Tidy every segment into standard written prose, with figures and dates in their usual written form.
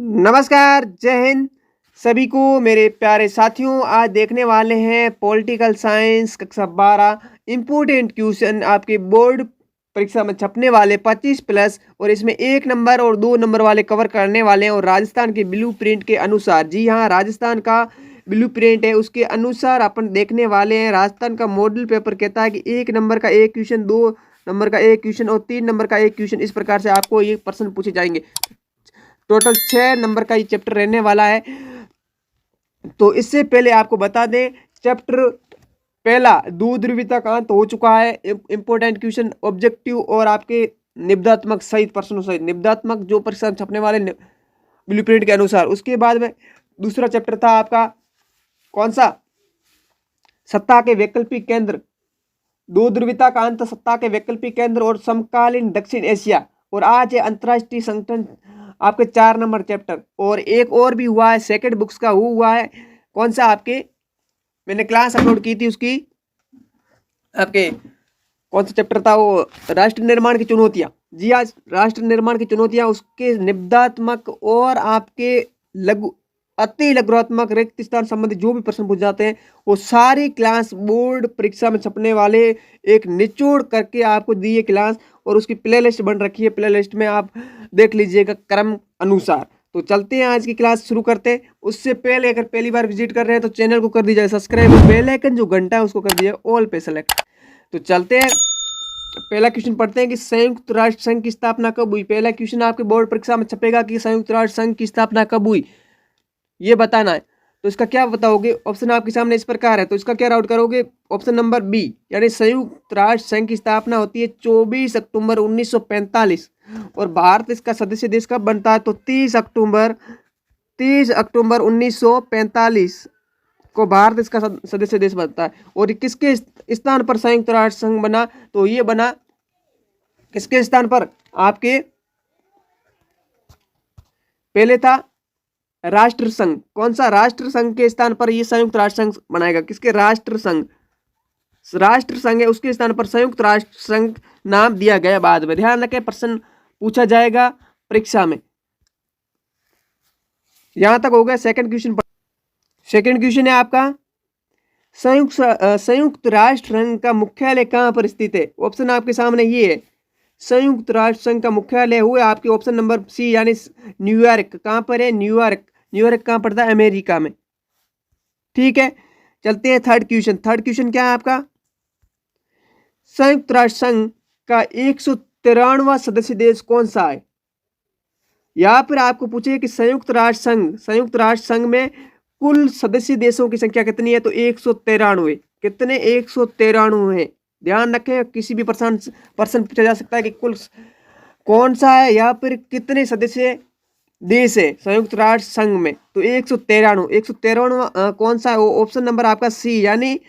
नमस्कार, जय हिंद सभी को मेरे प्यारे साथियों। आज देखने वाले हैं पॉलिटिकल साइंस कक्षा 12 इम्पोर्टेंट क्वेश्चन आपके बोर्ड परीक्षा में छपने वाले 25 प्लस, और इसमें 1 नंबर और 2 नंबर वाले कवर करने वाले हैं। और राजस्थान के ब्लूप्रिंट के अनुसार, जी हाँ, राजस्थान का ब्लूप्रिंट है, उसके अनुसार अपन देखने वाले हैं। राजस्थान का मॉडल पेपर कहता है कि 1 नंबर का एक क्वेश्चन, 2 नंबर का एक क्वेश्चन और 3 नंबर का एक क्वेश्चन, इस प्रकार से आपको ये प्रश्न पूछे जाएंगे। टोटल 6 नंबर का ये चैप्टर रहने वाला है। तो इससे पहले आपको बता दें, चैप्टर पहला दो ध्रुवीयता का अंत हो चुका है। इंपॉर्टेंट क्वेश्चन, ऑब्जेक्टिव और आपके निबंधात्मक सहित प्रश्नों सहित, निबंधात्मक जो प्रश्न छपने वाले ब्लूप्रिंट के अनुसार। उसके बाद में दूसरा चैप्टर था आपका कौन सा, सत्ता के वैकल्पिक केंद्र, दो ध्रुवीयता का अंत, सत्ता के वैकल्पिक केंद्र और समकालीन दक्षिण एशिया। और आज है अंतर्राष्ट्रीय संगठन, आपके 4 नंबर चैप्टर। और एक और भी हुआ है, सेकंड बुक्स का हुआ है, कौन सा आपके, मैंने क्लास अपलोड की थी उसकी, आपके कौन सा चैप्टर था वो, राष्ट्र निर्माण की चुनौतियां। जी आज राष्ट्र निर्माण की चुनौतियां, उसके निबंधात्मक और आपके लघु अति लघुत्मक रिक्त स्थान संबंधी जो भी प्रश्न पूछ जाते हैं, वो सारी क्लास बोर्ड परीक्षा में छपने वाले एक निचोड़ करके आपको दी है क्लास। और उसकी प्लेलिस्ट बन रखी है, प्लेलिस्ट में आप देख लीजिएगा क्रम अनुसार। तो चलते हैं, आज की क्लास शुरू करते हैं। उससे पहले अगर पहली बार विजिट कर रहे हैं तो चैनल को कर दीजिए सब्सक्राइब, बेल आइकन जो घंटा है उसको कर दीजिए ऑल पे सेलेक्ट। तो चलते हैं, पहला क्वेश्चन पढ़ते हैं कि संयुक्त राष्ट्र संघ की स्थापना कब हुई। पहला क्वेश्चन आपके बोर्ड परीक्षा में छपेगा कि संयुक्त राष्ट्र संघ की स्थापना कब हुई, ये बताना है। तो इसका क्या बताओगे, ऑप्शन आपके सामने इस प्रकार है। तो इसका क्या राउट करोगे, ऑप्शन नंबर बी, यानी संयुक्त राष्ट्र संघ की स्थापना होती है 24 अक्टूबर 1945। और भारत इसका सदस्य देश कब बनता है, तो 30 अक्टूबर 1945 को भारत इसका सदस्य देश बनता है। और किसके स्थान पर संयुक्त राष्ट्र संघ बना, तो ये बना किसके स्थान पर, आपके पहले था राष्ट्र संघ। कौन सा, राष्ट्र संघ के स्थान पर ये संयुक्त राष्ट्र संघ बनाएगा, किसके, राष्ट्र संघ, राष्ट्र संघ है उसके स्थान पर संयुक्त राष्ट्र संघ नाम दिया गया। बाद में ध्यान रखें, प्रश्न पूछा जाएगा परीक्षा में। यहां तक हो गया सेकंड क्वेश्चन। सेकंड क्वेश्चन है आपका, संयुक्त राष्ट्र संघ का मुख्यालय कहां पर स्थित है। ऑप्शन आपके सामने ये है, संयुक्त राष्ट्र संघ का मुख्यालय हुआ आपके ऑप्शन नंबर सी, यानी न्यूयॉर्क। कहां पर है, न्यूयॉर्क। न्यूयॉर्क कहां पड़ता है, अमेरिका में। ठीक है, चलते हैं थर्ड क्वेश्चन। थर्ड क्वेश्चन क्या है आपका, संयुक्त राष्ट्र संघ का 193वां सदस्य देश कौन सा है। यहां पर आपको पूछे कि संयुक्त राष्ट्र संघ में कुल सदस्य देशों की संख्या कितनी है, तो 193। कितने, 193 है। ध्यान रखें, किसी भी प्रश्न पूछा जा सकता है कि कुल कौन सा है, या फिर कितने सदस्य देश है संयुक्त राष्ट्र संघ में, तो 193 कौन सा है, वो ऑप्शन नंबर आपका सी, यानी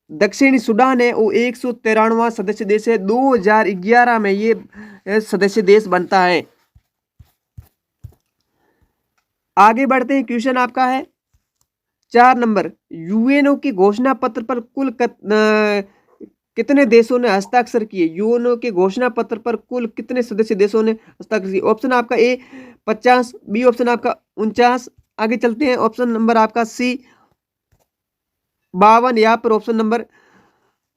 दक्षिणी सूडान है, वो 193वां सदस्य देश है। 2011 में ये सदस्य देश बनता है। आगे बढ़ते हैं, क्वेश्चन आपका है 4 नंबर, यूएनओ की घोषणा पत्र पर कुल कितने देशों ने हस्ताक्षर किए। यूएनओ के घोषणा पत्र पर कुल कितने सदस्य देशों ने हस्ताक्षर किए। ऑप्शन आपका ए 50, बी ऑप्शन आपका 49। आगे चलते हैं, ऑप्शन नंबर आपका सी 52, या पर ऑप्शन नंबर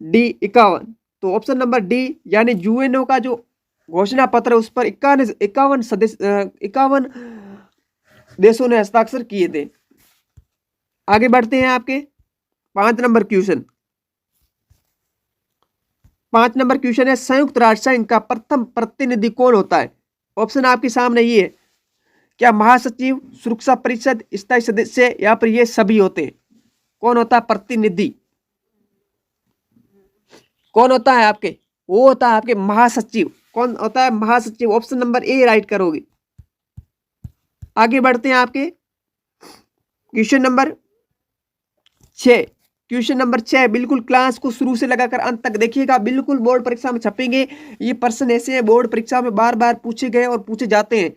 डी 51। तो ऑप्शन नंबर डी, यानी यूएनओ का जो घोषणा पत्र है उस पर 51 देशों ने हस्ताक्षर किए थे। आगे बढ़ते हैं, आपके 5 नंबर क्वेश्चन। 5 नंबर क्वेश्चन है, संयुक्त राष्ट्र संघ का प्रथम प्रतिनिधि कौन होता है। ऑप्शन आपके सामने ये है, क्या महासचिव, सुरक्षा परिषद, स्थायी सदस्य, या फिर ये सभी होते हैं। कौन होता है प्रतिनिधि, कौन होता है आपके, वो होता है आपके महासचिव। कौन होता है, महासचिव। ऑप्शन नंबर ए राइट करोगे। आगे बढ़ते हैं, आपके क्वेश्चन नंबर 6। क्वेश्चन नंबर 6 बिल्कुल क्लास को शुरू से लगाकर अंत तक देखिएगा, बिल्कुल बोर्ड परीक्षा में छपेंगे ये प्रश्न। ऐसे हैं, बोर्ड परीक्षा में बार बार पूछे गए और पूछे जाते हैं।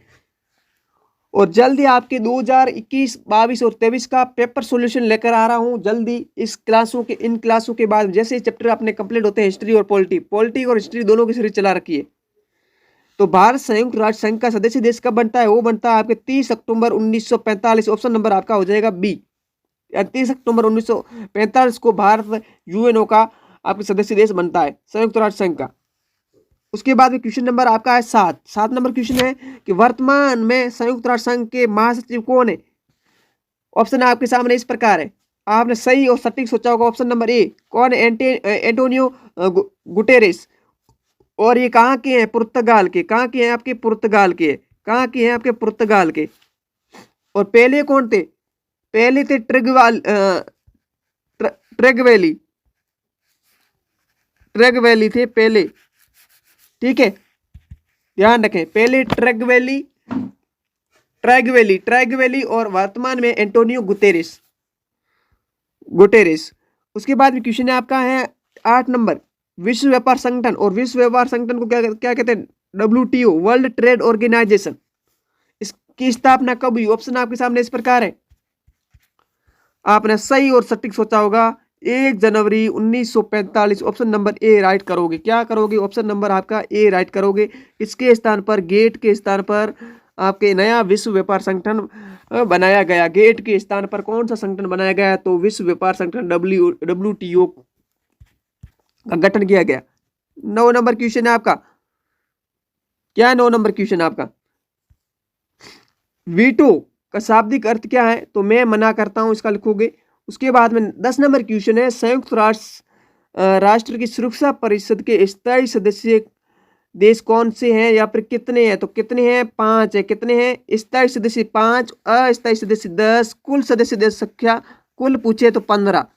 और जल्दी आपके 2021, 22 और 23 का पेपर सॉल्यूशन लेकर आ रहा हूं जल्दी। इन क्लासों के बाद जैसे चैप्टर अपने कंप्लीट होते हैं, हिस्ट्री और पॉलिटी और हिस्ट्री दोनों की सीरीज चला रखी है। तो भारत संयुक्त राष्ट्र संघ का सदस्य देश कब बनता है? वो बनता है आपके 30 अक्टूबर 1945। ऑप्शन नंबर आपका हो जाएगा बी। 30 अक्टूबर 1945 को भारत यूएनओ का आपके सदस्य देश बनता है, संयुक्त राष्ट्र संघ का। उसके बाद में क्वेश्चन नंबर आपका है 7 नंबर क्वेश्चन है कि वर्तमान में संयुक्त राष्ट्र संघ के महासचिव कौन है? ऑप्शन आपके सामने इस प्रकार है, आपने सही और सटीक सोचा होगा। ऑप्शन नंबर ए कौन है? Antonio Guterres. और ये कहाँ के हैं? पुर्तगाल के। कहाँ के हैं? आपके पुर्तगाल के। कहाँ के हैं? आपके पुर्तगाल के। और पहले कौन थे? पहले थे ट्रेगवेली थे पहले, ठीक है, ध्यान रखें। पहले ट्रेगवेली और वर्तमान में एंटोनियो गुटेरेस। उसके बाद में क्वेश्चन है आपका है 8 नंबर, विश्व व्यापार संगठन। और विश्व व्यापार संगठन को क्या कहते हैं? WTO, world trade organisation. इसकी स्थापना कब हुई? ऑप्शन आपके सामने इस प्रकार है, आपने सही और सटीक सोचा होगा। 1 जनवरी 1945। ऑप्शन नंबर ए राइट करोगे। क्या करोगे? ऑप्शन नंबर आपका ए राइट करोगे। इसके स्थान पर, गेट के स्थान पर आपके नया विश्व व्यापार संगठन बनाया गया। गेट के स्थान पर कौन सा संगठन बनाया गया? तो विश्व व्यापार संगठन WTO का गठन किया गया। 9 नंबर क्वेश्चन है आपका। क्या है 9 नंबर क्वेश्चन आपका? वीटो का शाब्दिक अर्थ क्या है? तो मैं मना करता हूं, इसका लिखोगे। उसके बाद में 10 नंबर क्वेश्चन है, संयुक्त राष्ट्र की सुरक्षा परिषद के स्थायी सदस्य देश कौन से हैं या फिर कितने हैं? तो कितने हैं? 5 है। कितने हैं? स्थायी सदस्य 5, अस्थायी सदस्य 10, कुल सदस्य देश संख्या कुल पूछे तो 15,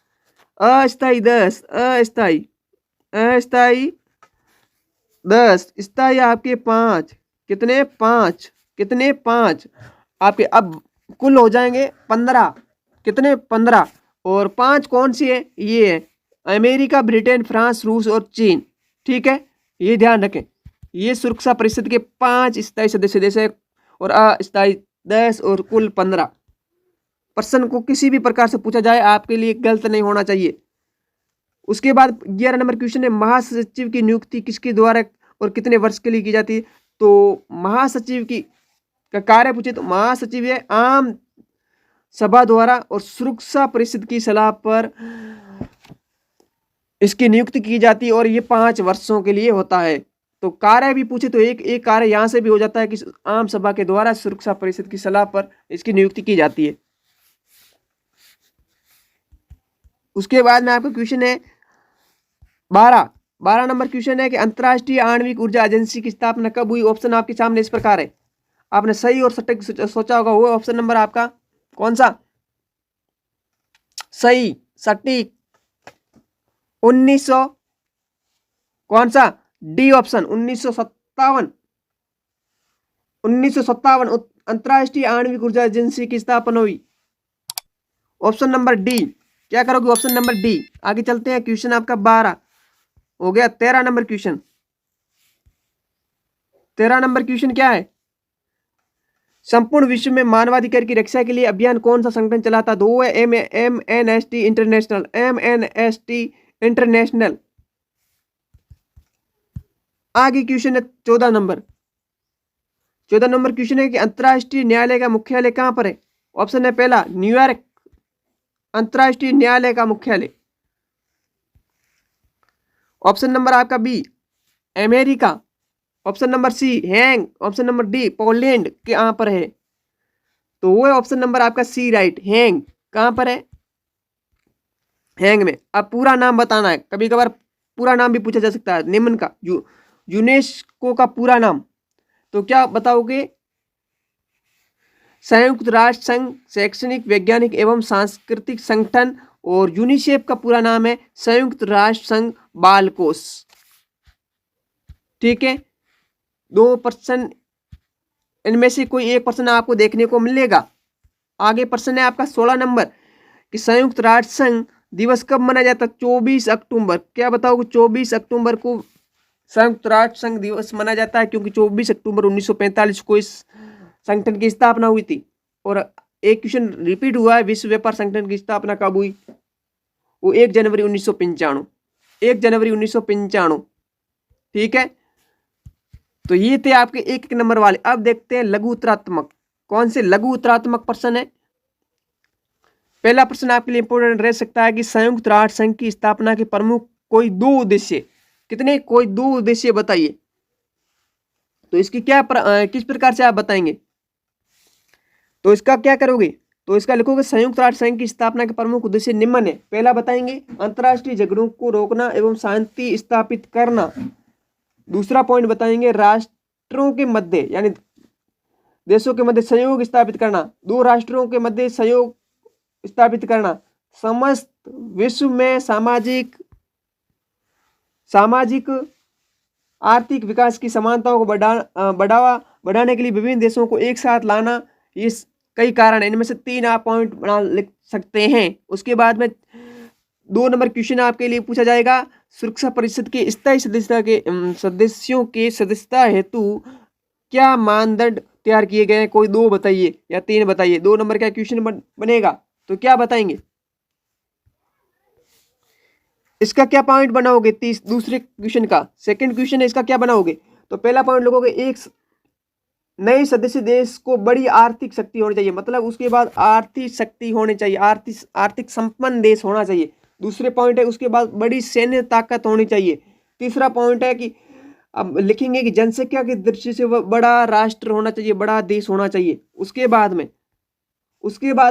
अस्थायी 10, अस्थायी 10, स्थायी आपके 5। कितने? 5। कितने? 5 आपके। अब कुल हो जाएंगे 15। कितने? 15। और 5 कौन सी है? ये है अमेरिका, ब्रिटेन, फ्रांस, रूस और चीन, ठीक है, ये ध्यान रखें। ये सुरक्षा परिषद के 5 स्थायी सदस्य देश है और अस्थायी 10 और कुल 15। प्रश्न को किसी भी प्रकार से पूछा जाए आपके लिए गलत नहीं होना चाहिए। उसके बाद 11 नंबर क्वेश्चन है, महासचिव की नियुक्ति किसके द्वारा और कितने वर्ष के लिए की जाती है? तो महासचिव की का कार्य पूछे तो महासचिव है आम सभा द्वारा और सुरक्षा परिषद की सलाह पर इसकी नियुक्ति की जाती है और ये 5 वर्षों के लिए होता है। तो कार्य भी पूछे तो एक कार्य यहां से भी हो जाता है कि आम सभा के द्वारा सुरक्षा परिषद की सलाह पर इसकी नियुक्ति की जाती है। उसके बाद में आपका क्वेश्चन है 12 नंबर क्वेश्चन है कि अंतर्राष्ट्रीय आणविक ऊर्जा एजेंसी की स्थापना कब हुई? ऑप्शन आपके सामने इस प्रकार है, आपने सही और सटीक सोचा होगा। वो ऑप्शन नंबर आपका कौन सा? सही सटीक 1900 कौन सा? D option 1957। 1957 अंतर्राष्ट्रीय आणविक ऊर्जा एजेंसी की स्थापना हुई। Option number D. क्या करोगे? Option number D. आगे चलते हैं, क्वेश्चन आपका 12 हो गया। 13 नंबर क्वेश्चन। 13 नंबर क्वेश्चन क्या है? संपूर्ण विश्व में मानवाधिकार की रक्षा के लिए अभियान कौन सा संगठन चलाता? दो है MNST इंटरनेशनल। MNST international. आगे क्वेश्चन है 14 नंबर। 14 नंबर क्वेश्चन है कि अंतर्राष्ट्रीय न्यायालय का मुख्यालय कहां पर है? ऑप्शन है पहला न्यूयॉर्क, अंतर्राष्ट्रीय न्यायालय का मुख्यालय। ऑप्शन नंबर आपका B America. Option number C हैंग। ऑप्शन नंबर डी पोलैंड के कहां पर है? तो वो है ऑप्शन नंबर आपका सी राइट, हैंग। कहां पर है? हैंग में। अब पूरा नाम बताना है, कभी कभार पूरा नाम भी पूछा जा सकता है निम्न का, यूनेस्को का पूरा नाम। तो क्या बताओगे? संयुक्त राष्ट्र संघ शैक्षणिक, वैज्ञानिक एवं सांस्कृतिक संगठन। और यूनिसेफ का पूरा नाम है संयुक्त राष्ट्र संघ बाल कोष, ठीक है। 2% इनमें से कोई एक प्रश्न आपको देखने को मिलेगा। आगे प्रश्न है आपका 16 नंबर कि संयुक्त राष्ट्र संघ दिवस कब मनाया जाता है? 24 अक्टूबर। क्या बताओगे? 24 अक्टूबर को संयुक्त राष्ट्र संघ दिवस मनाया जाता है, क्योंकि 24 अक्टूबर 1945 को इस संगठन की स्थापना हुई थी। और एक क्वेश्चन रिपीट हुआ है, विश्व व्यापार संगठन की स्थापना कब हुई? वो 1 जनवरी 1995। 1 जनवरी 1995, ठीक है। तो ये थे आपके एक एक नंबर वाले। अब देखते हैं लघु उत्तरात्मक। कौन से लघु उत्तरात्मक प्रश्न है। पहला प्रश्न आपके लिए इंपोर्टेंट रह सकता है कि संयुक्त राष्ट्र संघ की स्थापना के प्रमुख कोई दो उद्देश्य, कितने, कोई दो उद्देश्य बताइए। तो इसकी किस प्रकार से आप बताएंगे। तो इसका क्या करोगे, तो इसका लिखोगे संयुक्त राष्ट्र संघ की स्थापना के प्रमुख उद्देश्य निम्न है। पहला बताएंगे अंतर्राष्ट्रीय झगड़ों को रोकना एवं शांति स्थापित करना। दूसरा पॉइंट बताएंगे राष्ट्रों के मध्य यानी देशों के मध्य सहयोग स्थापित करना, दो राष्ट्रों के मध्य सहयोग स्थापित करना, समस्त विश्व में सामाजिक आर्थिक विकास की समानताओं को बढ़ावा बढ़ाने के लिए विभिन्न देशों को एक साथ लाना। ये कई कारण है, इनमें से 3 आप पॉइंट बना लिख सकते हैं। उसके बाद में 2 नंबर क्वेश्चन आपके लिए पूछा जाएगा सुरक्षा परिषद के स्थायी सदस्यों के सदस्यता हेतु क्या मानदंड तैयार किए गए हैं, कोई 2 बताइए या 3 बताइए। 2 नंबर का क्वेश्चन बनेगा, तो क्या बताएंगे, इसका क्या पॉइंट बनाओगे। दूसरे क्वेश्चन का सेकंड क्वेश्चन है, इसका क्या बनाओगे। तो पहला पॉइंट लोगोगे एक नए सदस्य देश को बड़ी आर्थिक शक्ति होनी चाहिए, मतलब उसके बाद आर्थिक शक्ति होनी चाहिए, आर्थिक संपन्न देश होना चाहिए। दूसरे पॉइंट है उसके बाद बड़ी सैन्य ताकत होनी चाहिए। तीसरा पॉइंट है कि अब लिखेंगे कि जनसंख्या की दृष्टि से वह बड़ा राष्ट्र होना चाहिए, बड़ा देश होना चाहिए। उसके बाद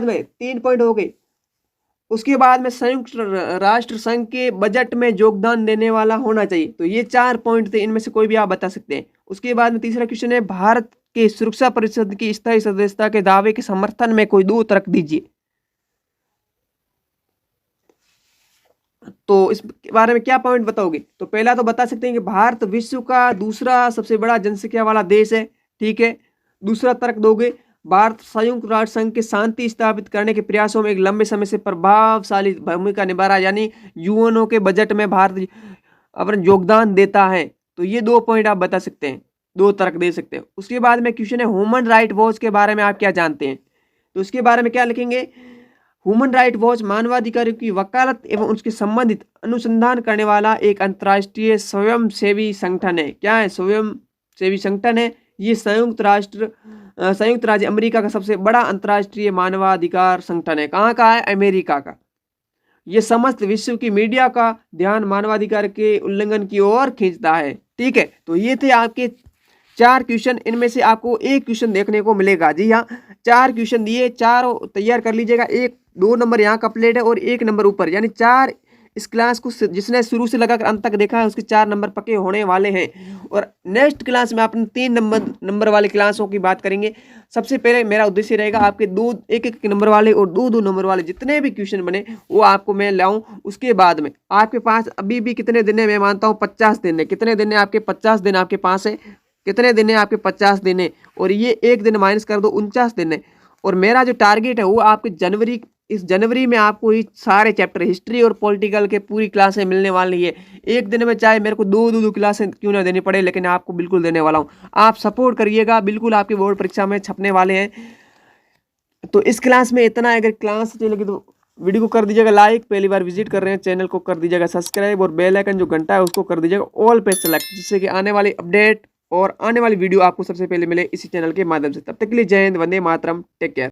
में 3 पॉइंट हो गए। उसके बाद में संयुक्त राष्ट्र संघ के बजट में योगदान देने वाला होना चाहिए। तो ये 4 पॉइंट थे, इनमें से कोई भी आप बता सकते हैं। उसके बाद में तीसरा क्वेश्चन है भारत के सुरक्षा परिषद की स्थायी सदस्यता के दावे के समर्थन में कोई 2 तर्क दीजिए। तो इस बारे में क्या पॉइंट बताओगे। तो पहला तो बता सकते हैं कि भारत विश्व का दूसरा सबसे बड़ा जनसंख्या वाला देश है, ठीक है। दूसरा तर्क दोगे भारत संयुक्त राष्ट्र संघ के शांति स्थापित करने के प्रयासों में एक लंबे समय से प्रभावशाली भूमिका निभा रहा है, यानी यूएनओ के बजट में भारत अपना योगदान देता है। तो ये 2 पॉइंट आप बता सकते हैं, 2 तर्क दे सकते हैं। उसके बाद में क्वेश्चन है ह्यूमन राइट वॉच के बारे में आप क्या जानते हैं। तो उसके बारे में क्या लिखेंगे, ह्यूमन राइट वॉच मानवाधिकारों की वकालत एवं उसके संबंधित अनुसंधान करने वाला एक अंतर्राष्ट्रीय स्वयंसेवी संगठन है। क्या है, स्वयंसेवी संगठन है। ये संयुक्त राज्य अमेरिका का सबसे बड़ा अंतर्राष्ट्रीय मानवाधिकार संगठन है। कहाँ का है, अमेरिका का। ये समस्त विश्व की मीडिया का ध्यान मानवाधिकार के उल्लंघन की ओर खींचता है, ठीक है। तो ये थे आपके 4 क्वेश्चन, इनमें से आपको एक क्वेश्चन देखने को मिलेगा। जी हाँ, 4 क्वेश्चन दिए, 4 तैयार कर लीजिएगा। 2 नंबर यहाँ का प्लेट है और 1 नंबर ऊपर, यानी 4 इस क्लास को जिसने शुरू से लगाकर अंत तक देखा है उसके 4 नंबर पक्के होने वाले हैं। और नेक्स्ट क्लास में अपने 3 नंबर वाले क्लासों की बात करेंगे। सबसे पहले मेरा उद्देश्य रहेगा आपके 1 नंबर वाले और 2 नंबर वाले जितने भी क्वेश्चन बने वो आपको मैं लाऊं। उसके बाद में आपके पास अभी भी कितने दिन है, मैं मानता हूँ 50 दिन है। कितने दिन है आपके, 50 दिन आपके पास है। कितने दिन है आपके, 50 दिन है। और ये 1 दिन माइनस कर दो, 49 दिन है। और मेरा जो टारगेट है वो आपके इस जनवरी में आपको ये सारे चैप्टर हिस्ट्री और पॉलिटिकल के पूरी क्लासें मिलने वाली है। 1 दिन में चाहे मेरे को 2 क्लासें क्यों ना देनी पड़े, लेकिन आपको बिल्कुल देने वाला हूँ। आप सपोर्ट करिएगा, बिल्कुल आपके बोर्ड परीक्षा में छपने वाले हैं। तो इस क्लास में इतना है। अगर क्लास अच्छी लगी तो वीडियो को कर दीजिएगा लाइक, पहली बार विजिट कर रहे हैं चैनल को कर दीजिएगा सब्सक्राइब, और बेल आइकन जो घंटा है उसको कर दीजिएगा ऑल पे सेलेक्ट, जिससे कि आने वाली अपडेट और आने वाली वीडियो आपको सबसे पहले मिले इसी चैनल के माध्यम से। तब तक के लिए जय हिंद, वंदे मातरम, टेक केयर।